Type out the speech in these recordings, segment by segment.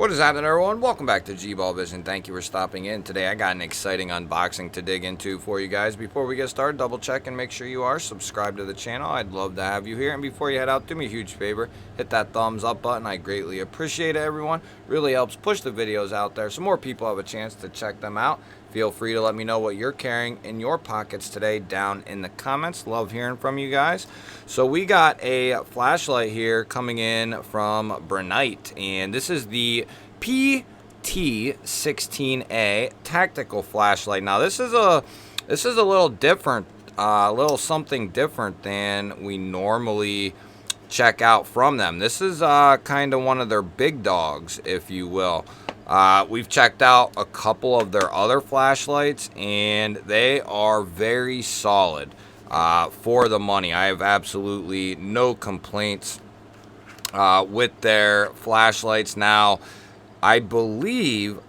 What is happening, everyone? Welcome back to GBALLTPK. Thank you for stopping in. Today I got an exciting unboxing to dig into for you guys. Before we get started, double check and make sure you are subscribed to the channel. I'd love to have you here. And before you head out, do me a huge favor. Hit that thumbs up button. I greatly appreciate it, everyone. Really helps push the videos out there so more people have a chance to check them out. Feel free to let me know what you're carrying in your pockets today down in the comments. Love hearing from you guys. So we got a flashlight here coming in from Brinyte, and this is the PT16A tactical flashlight. Now this is a little different, a little something different than we normally check out from them. This is kind of one of their big dogs, if you will. We've checked out a couple of their other flashlights, and they are very solid for the money. I have absolutely no complaints with their flashlights. Now, I believe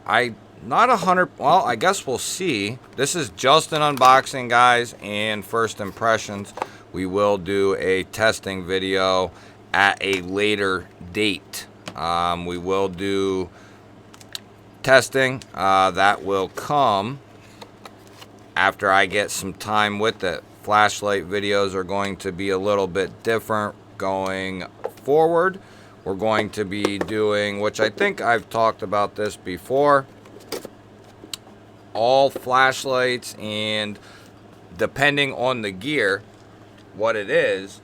not 100. Well, I guess we'll see. This is just an unboxing, guys, and first impressions. We will do a testing video at a later date. We will do testing that will come after I get some time with it. Flashlight videos are going to be a little bit different going forward. We're going to be doing, which I think I've talked about this before, all flashlights, and depending on the gear, what it is,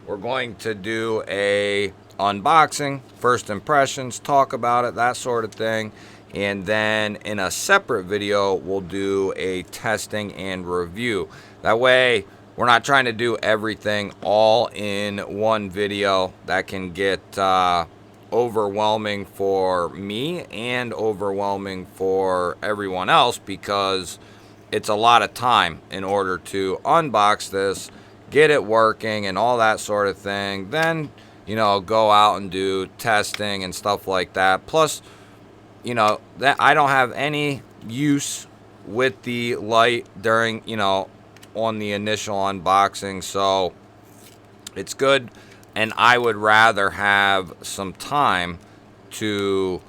we're going to do a unboxing, first impressions, talk about it, that sort of thing. And then in a separate video, we'll do a testing and review. That way, we're not trying to do everything all in one video. That can get overwhelming for me and overwhelming for everyone else, because it's a lot of time in order to unbox this, get it working and all that sort of thing. Then, you know, go out and do testing and stuff like that. Plus, you know, that I don't have any use with the light during, you know, on the initial unboxing, so it's good, and I would rather have some time to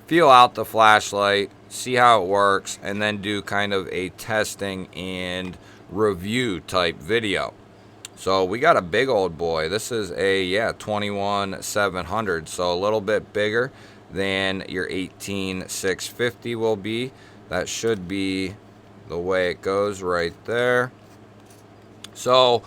feel out the flashlight, see how it works, and then do kind of a testing and review type video. So we got a big old boy. This is a 21-700, so a little bit bigger than your 18-650 will be. That should be the way it goes right there. So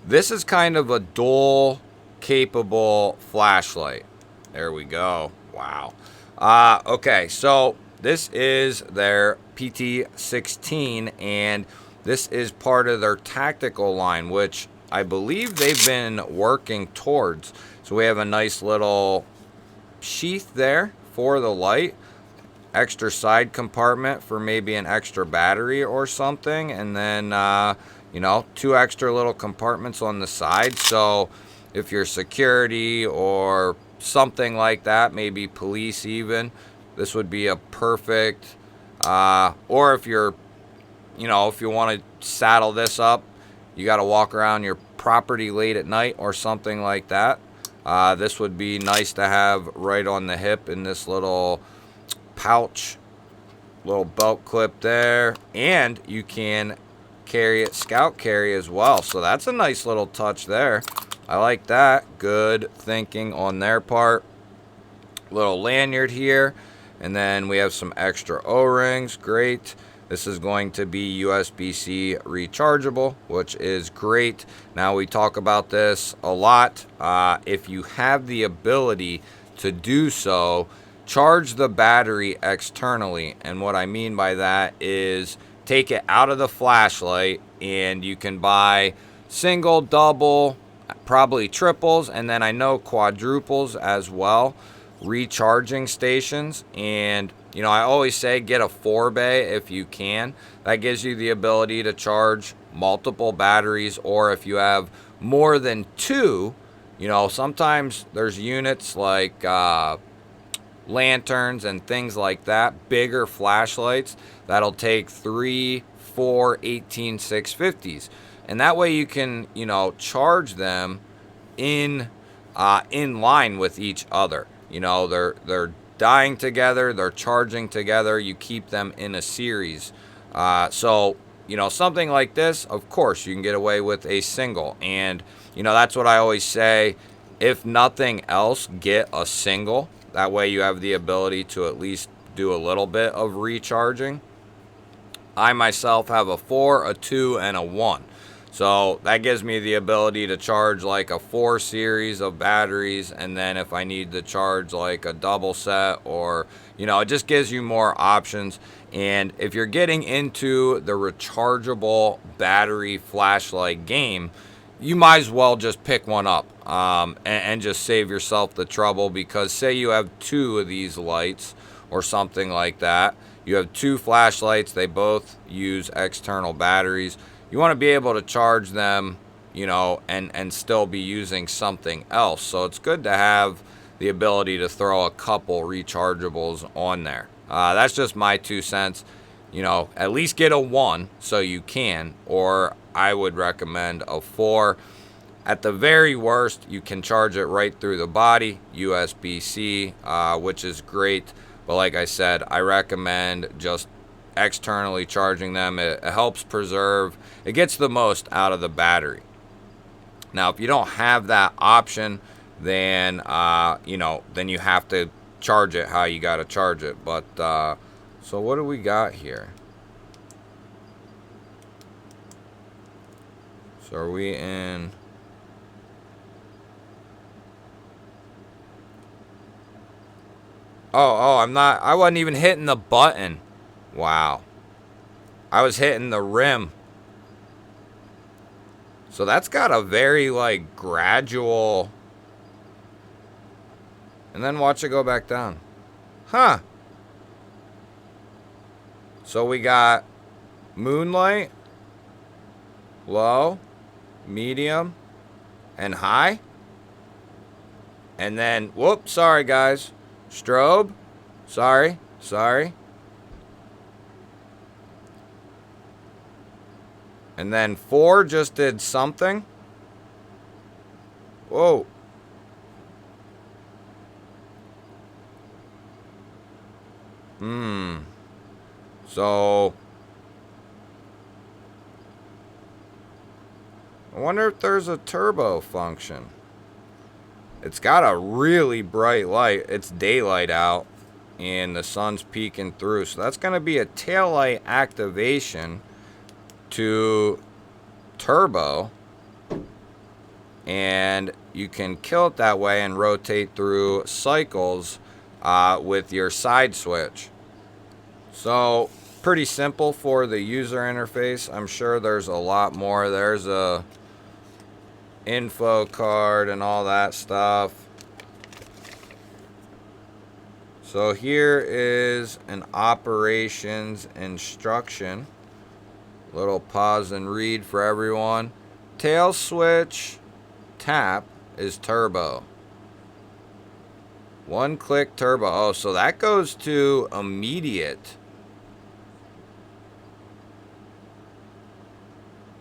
this is kind of a dual capable flashlight. There we go. Wow. Okay, so this is their PT16, and this is part of their tactical line, which I believe they've been working towards. So we have a nice little sheath there for the light, extra side compartment for maybe an extra battery or something, and then you know, 2 extra little compartments on the side. So if you're security or something like that, maybe police even, this would be a perfect, or if you're, you know, if you want to saddle this up, you got to walk around your property late at night or something like that. This would be nice to have right on the hip in this little pouch, little belt clip there, and you can carry it scout carry as well. So that's a nice little touch there. I like that. Good thinking on their part. Little lanyard here, and then we have some extra O-rings. Great. This is going to be USB-C rechargeable, which is great. Now, we talk about this a lot. If you have the ability to do so, charge the battery externally. And what I mean by that is take it out of the flashlight, and you can buy single, double, probably triples, and then I know quadruples as well, recharging stations. And you know, I always say get a 4-bay if you can. That gives you the ability to charge multiple batteries, or if you have more than 2, you know, sometimes there's units like lanterns and things like that, bigger flashlights that'll take 3, 4, 18-650s, and that way you can, you know, charge them in line with each other. You know, they're dying together, they're charging together, you keep them in a series. So, you know, something like this, of course, you can get away with a single. And, you know, that's what I always say. If nothing else, get a single. That way you have the ability to at least do a little bit of recharging. I myself have a 4, a 2, and a 1. So that gives me the ability to charge like a 4 series of batteries, and then if I need to charge like a double set, or, you know, it just gives you more options. And if you're getting into the rechargeable battery flashlight game, you might as well just pick one up and just save yourself the trouble, because say you have 2 of these lights or something like that. You have 2 flashlights, they both use external batteries. You want to be able to charge them, you know, and still be using something else. So it's good to have the ability to throw a couple rechargeables on there. That's just my 2 cents. You know, at least get a 1 so you can, or I would recommend a 4. At the very worst, you can charge it right through the body, USB-C, which is great. But like I said, I recommend just externally charging them. It helps preserve, it gets the most out of the battery. Now, if you don't have that option, then, you know, then you have to charge it how you got to charge it. But, so what do we got here? So are we in... Oh, I wasn't even hitting the button. Wow. I was hitting the rim. So that's got a very, like, gradual... And then watch it go back down. Huh. So we got moonlight, low, medium, and high. And then, whoops, sorry guys. Strobe, sorry. And then 4 just did something. Whoa. So I wonder if there's a turbo function. It's got a really bright light. It's daylight out and the sun's peeking through. So that's going to be a taillight activation to turbo. And you can kill it that way and rotate through cycles with your side switch. So pretty simple for the user interface. I'm sure there's a lot more. There's a info card and all that stuff. So here is an operations instruction. Little pause and read for everyone. Tail switch tap is turbo. 1 click turbo. Oh, so that goes to immediate.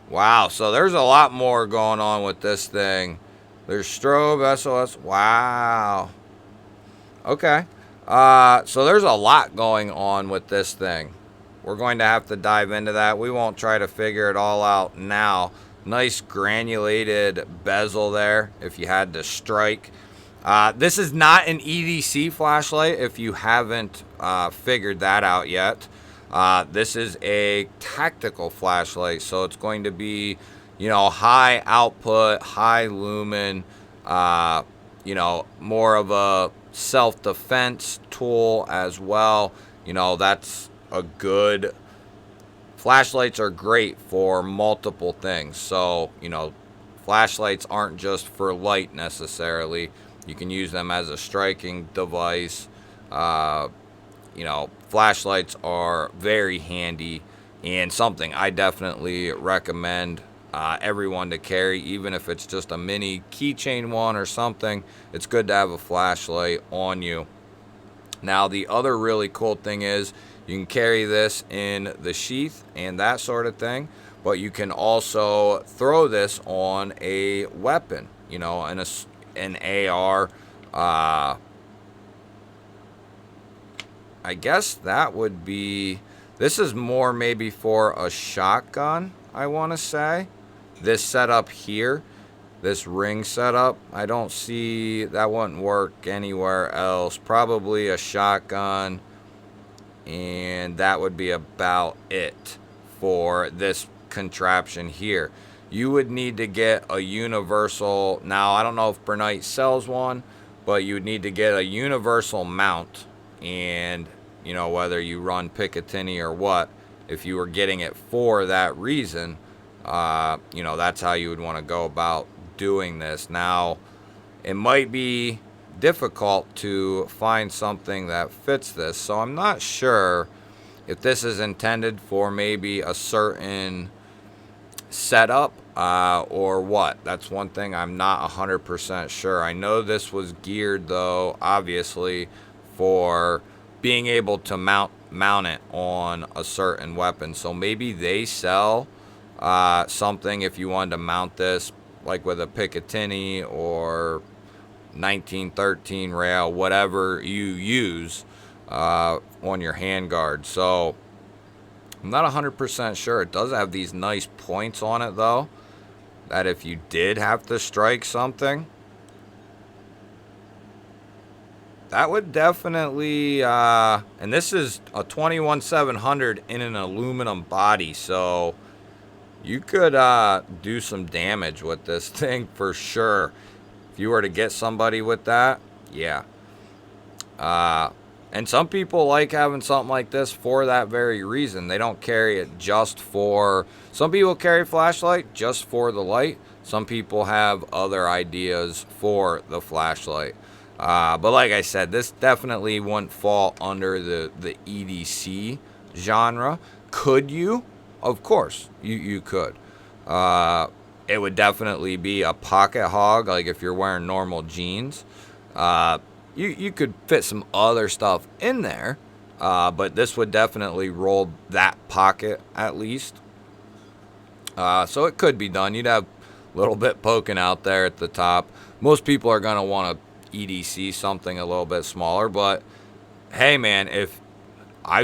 Wow, so there's a lot more going on with this thing. There's strobe, SOS. Wow. Okay. So there's a lot going on with this thing. We're going to have to dive into that. We won't try to figure it all out now. Nice granulated bezel there if you had to strike. This is not an EDC flashlight if you haven't figured that out yet. This is a tactical flashlight, so it's going to be, you know, high output, high lumen, you know, more of a self-defense tool as well. You know, that's a good... Flashlights are great for multiple things. So, you know, flashlights aren't just for light necessarily. You can use them as a striking device. You know, flashlights are very handy and something I definitely recommend everyone to carry, even if it's just a mini keychain one or something. It's good to have a flashlight on you. Now, the other really cool thing is you can carry this in the sheath and that sort of thing, but you can also throw this on a weapon, you know, an AR, I guess that would be, this is more maybe for a shotgun, I want to say. This setup here, this ring setup, I don't see, that wouldn't work anywhere else. Probably a shotgun, and that would be about it for this contraption here. You would need to get a universal, now I don't know if Brinyte sells one, but you would need to get a universal mount, and you know, whether you run Picatinny or what, if you were getting it for that reason, you know, that's how you would want to go about doing this. Now, it might be difficult to find something that fits this, so I'm not sure if this is intended for maybe a certain setup or what. That's one thing I'm not 100% sure. I know this was geared, though, obviously, for being able to mount it on a certain weapon. So maybe they sell something if you wanted to mount this, like with a Picatinny or 1913 rail, whatever you use on your handguard. So I'm not 100% sure. It does have these nice points on it, though, that if you did have to strike something, that would definitely, and this is a 21700 in an aluminum body, so you could do some damage with this thing for sure. If you were to get somebody with that, yeah. And some people like having something like this for that very reason. They don't carry it just for, some people carry flashlight just for the light. Some people have other ideas for the flashlight. But like I said, this definitely wouldn't fall under the EDC genre. Could you? Of course, you could. It would definitely be a pocket hog, like if you're wearing normal jeans. You could fit some other stuff in there, but this would definitely roll that pocket at least. So it could be done. You'd have a little bit poking out there at the top. Most people are going to want to EDC something a little bit smaller, but hey man, if I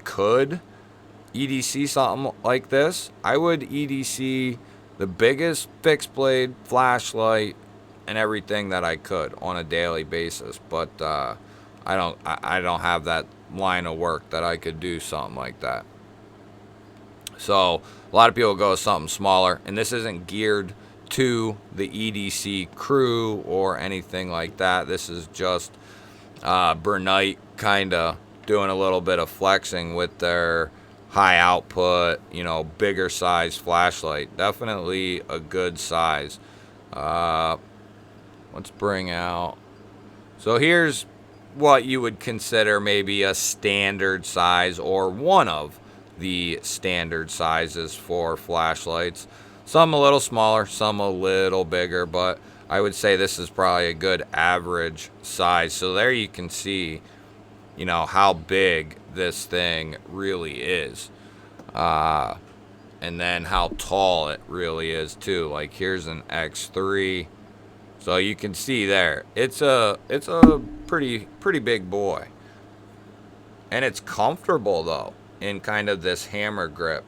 could EDC something like this, I would EDC the biggest fixed blade flashlight and everything that I could on a daily basis, but I don't have that line of work that I could do something like that. So a lot of people go with something smaller, and this isn't geared to the EDC crew or anything like that. This is just Brinyte kind of doing a little bit of flexing with their high output, you know, bigger size flashlight. Definitely a good size. Let's bring out, so here's what you would consider maybe a standard size, or one of the standard sizes for flashlights. Some a little smaller, some a little bigger, but I would say this is probably a good average size. So there you can see, you know, how big this thing really is. And then how tall it really is too. Like here's an X3. So you can see there, it's a pretty big boy. And it's comfortable though, in kind of this hammer grip.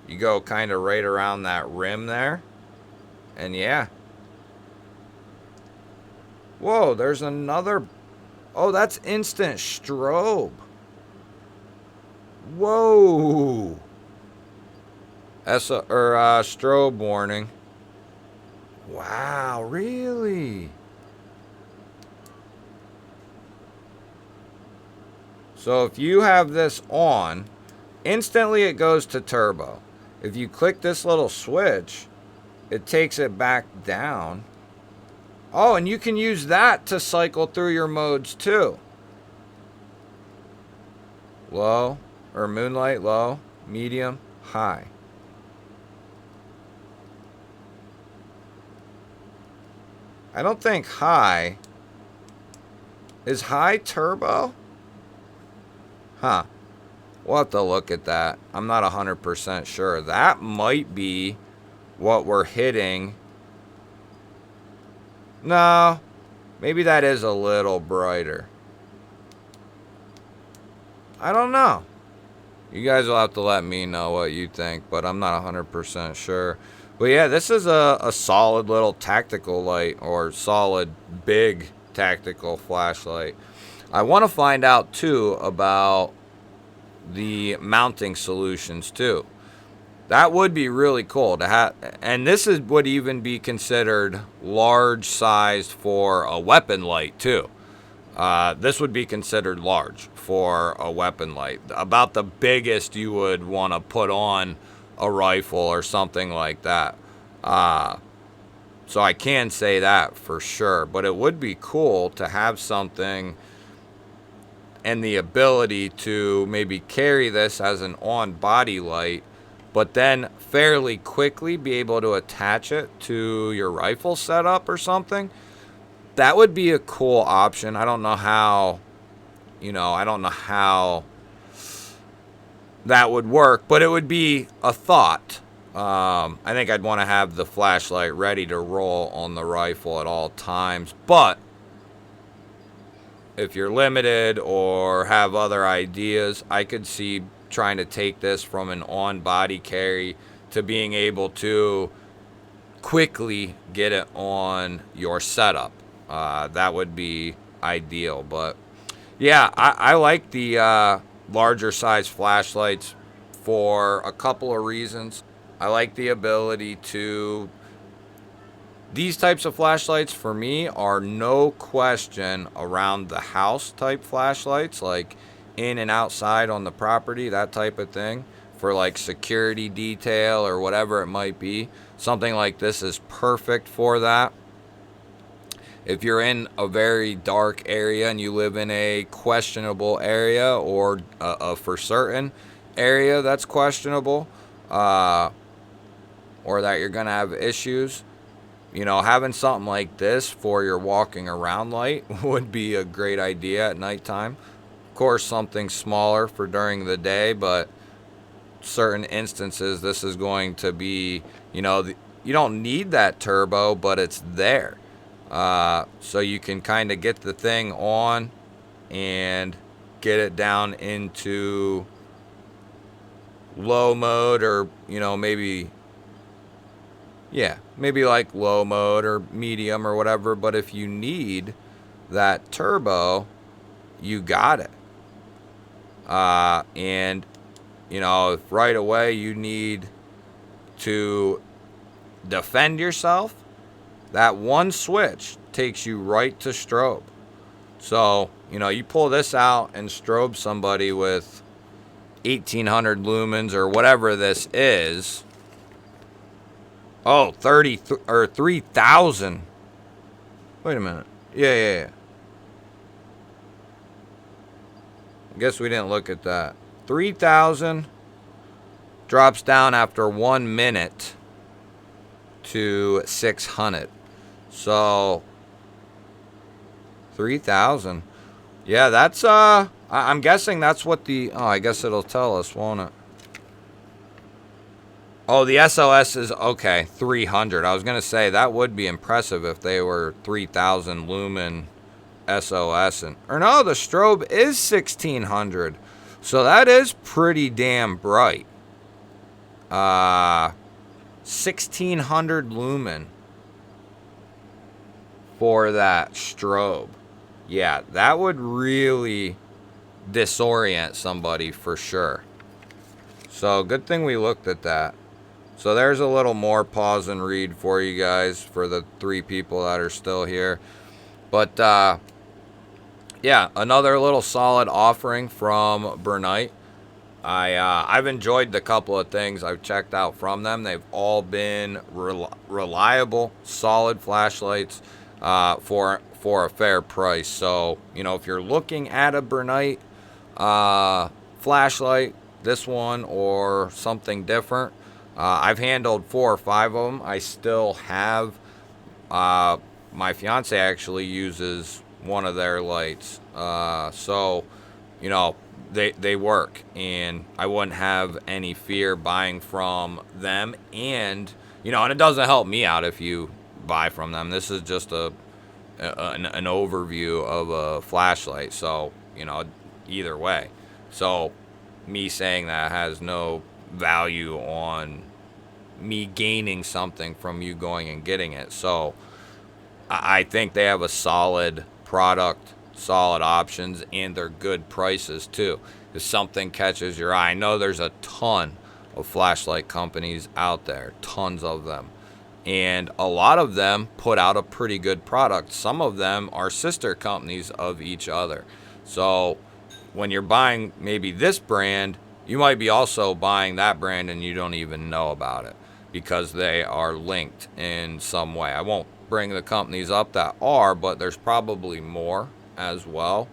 You go kind of right around that rim there. And yeah. Whoa, there's another. Oh, that's instant strobe. Whoa. Strobe warning. Wow, really? So if you have this on, instantly it goes to turbo. If you click this little switch, it takes it back down. Oh, and you can use that to cycle through your modes too. Low, or moonlight, low, medium, high. I don't think high. Is high turbo? Huh. We'll have to look at that. I'm not 100% sure. That might be what we're hitting. No. Maybe that is a little brighter. I don't know. You guys will have to let me know what you think, but I'm not 100% sure. But yeah, this is a solid little tactical light, or solid big tactical flashlight. I want to find out too about the mounting solutions too. That would be really cool to have, and would even be considered large sized for a weapon light too. This would be considered large for a weapon light, about the biggest you would want to put on a rifle or something like that. So I can say that for sure, but it would be cool to have something and the ability to maybe carry this as an on-body light, but then fairly quickly be able to attach it to your rifle setup or something. That would be a cool option. I don't know how, I don't know how that would work, but it would be a thought. I think I'd want to have the flashlight ready to roll on the rifle at all times, but if you're limited or have other ideas, I could see trying to take this from an on-body carry to being able to quickly get it on your setup. That would be ideal. But yeah, I like the larger size flashlights for a couple of reasons. I like the ability to... These types of flashlights for me are no question around the house type flashlights, like in and outside on the property, that type of thing, for like security detail or whatever it might be. Something like this is perfect for that. If you're in a very dark area and you live in a questionable area, or for certain area that's questionable, or that you're going to have issues, having something like this for your walking around light would be a great idea at nighttime. Of course, something smaller for during the day, but certain instances, this is going to be, you don't need that turbo, but it's there. So you can kind of get the thing on and get it down into low mode, or, maybe like low mode or medium or whatever. But if you need that turbo, you got it. And, if right away you need to defend yourself, that one switch takes you right to strobe. So, you pull this out and strobe somebody with 1800 lumens or whatever this is. Oh, 3,000. Wait a minute. Yeah. I guess we didn't look at that. 3,000 drops down after 1 minute to 600. So 3,000. Yeah, that's I'm guessing that's what the... Oh, I guess it'll tell us, won't it? Oh, the SOS is, okay, 300. I was going to say, that would be impressive if they were 3,000 lumen SOS. Or no, the strobe is 1,600. So that is pretty damn bright. 1,600 lumen for that strobe. Yeah, that would really disorient somebody for sure. So good thing we looked at that. So there's a little more pause and read for you guys, for the 3 people that are still here. But yeah, another little solid offering from Brinyte. I've enjoyed the couple of things I've checked out from them. They've all been reliable, solid flashlights for a fair price. So, if you're looking at a Brinyte flashlight, this one or something different, I've handled 4 or 5 of them. I still have, my fiance actually uses one of their lights. So, they work, and I wouldn't have any fear buying from them. And, and it doesn't help me out if you buy from them. This is just an overview of a flashlight. So, either way. So me saying that has no value on me gaining something from you going and getting it. So I think they have a solid product, solid options, and they're good prices too. If something catches your eye, I know there's a ton of flashlight companies out there, tons of them. And a lot of them put out a pretty good product. Some of them are sister companies of each other. So when you're buying maybe this brand, you might be also buying that brand and you don't even know about it because they are linked in some way. I won't bring the companies up that are, but there's probably more as well.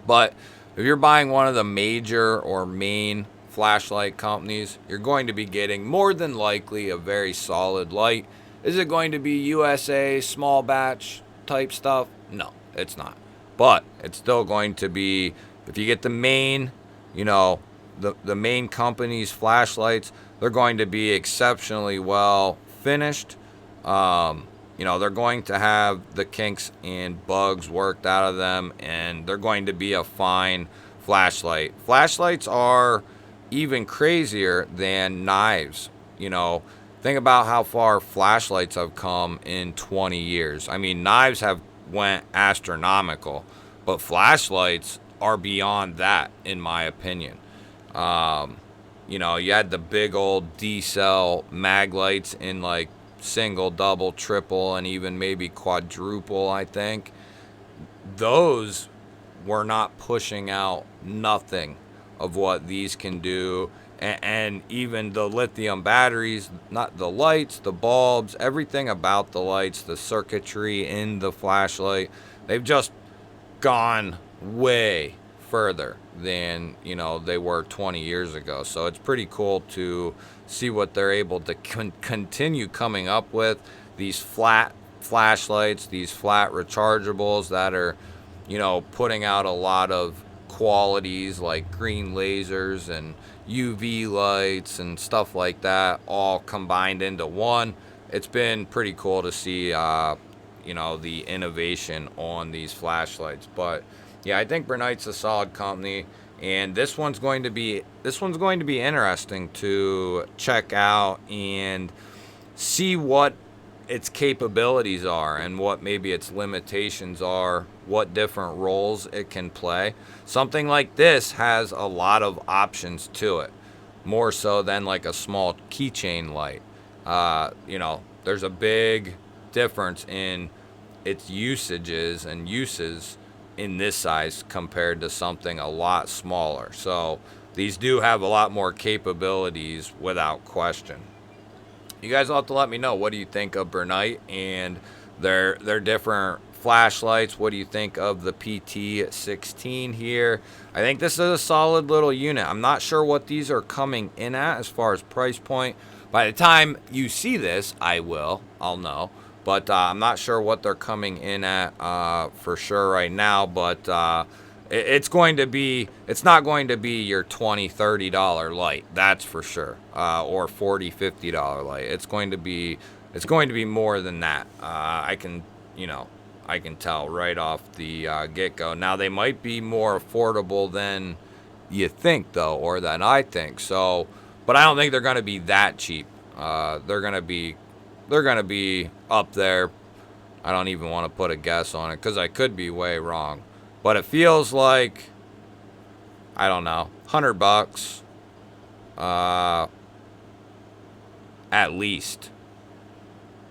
But if you're buying one of the major or main flashlight companies, you're going to be getting more than likely a very solid light. Is it going to be USA small batch type stuff? No, it's not. But it's still going to be, if you get the main, you know, the main company's flashlights, they're going to be exceptionally well finished. You know, they're going to have the kinks and bugs worked out of them, and they're going to be a fine flashlight. Flashlights are even crazier than knives. You know, think about how far flashlights have come in 20 years. I mean, knives have went astronomical, but flashlights are beyond that, in my opinion. You know, you had the big old D-cell mag lights in like single, double, triple, and even maybe quadruple, I think. Those were not pushing out nothing of what these can do. And even the lithium batteries, not the lights, the bulbs, everything about the lights, the circuitry in the flashlight, they've just gone way further than, you know, they were 20 years ago. So it's pretty cool to see what they're able to continue coming up with, these flat flashlights, these flat rechargeables that are, you know, putting out a lot of qualities like green lasers and UV lights and stuff like that, all combined into one. It's been pretty cool to see you know, the innovation on these flashlights. But yeah, I think Brynite's a solid company, and this one's going to be interesting to check out and see what its capabilities are and what maybe its limitations are, what different roles it can play. Something like this has a lot of options to it, more so than like a small keychain light. You know, there's a big difference in its usages and uses in this size compared to something a lot smaller. So these do have a lot more capabilities without question. You guys will have to let me know, what do you think of Brinyte and their different flashlights? What do you think of the PT16 here? I think this is a solid little unit. I'm not sure what these are coming in at as far as price point. By the time you see this, I'll know. But I'm not sure what they're coming in at for sure right now. But it's not going to be your $20, $30 light, that's for sure, or $40, $50 light. It's going to be more than that. I can tell right off the get-go. Now, they might be more affordable than you think, though, or than I think. So, but I don't think they're going to be that cheap. They're going to be up there. I don't even want to put a guess on it because I could be way wrong. But it feels like, I don't know, $100 at least.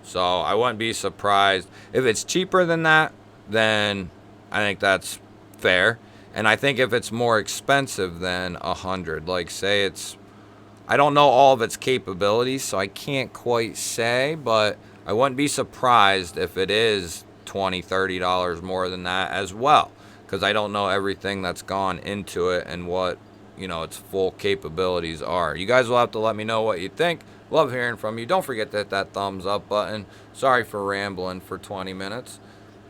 So I wouldn't be surprised if it's cheaper than that. Then I think that's fair. And I think if it's more expensive than 100, like say it's, I don't know all of its capabilities, so I can't quite say, but I wouldn't be surprised if it is $20, $30 more than that as well, because I don't know everything that's gone into it and what, you know, its full capabilities are. You guys will have to let me know what you think. Love hearing from you. Don't forget to hit that thumbs up button. Sorry for rambling for 20 minutes.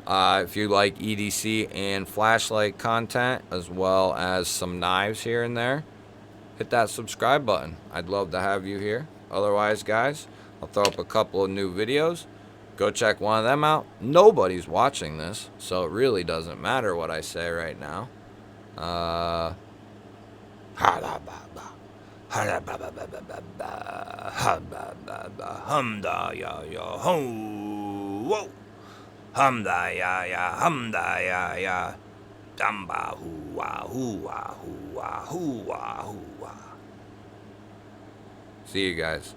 If you like EDC and flashlight content, as well as some knives here and there, hit that subscribe button. I'd love to have you here. Otherwise, guys, I'll throw up a couple of new videos. Go check one of them out. Nobody's watching this, so it really doesn't matter what I say right now. Humda ya ya ho. Whoa. Humda ya ya, humda ya ya. Damba hoo-wah, hoo-wah, hoo-wah, hoo-wah, hoo-wah. See you guys.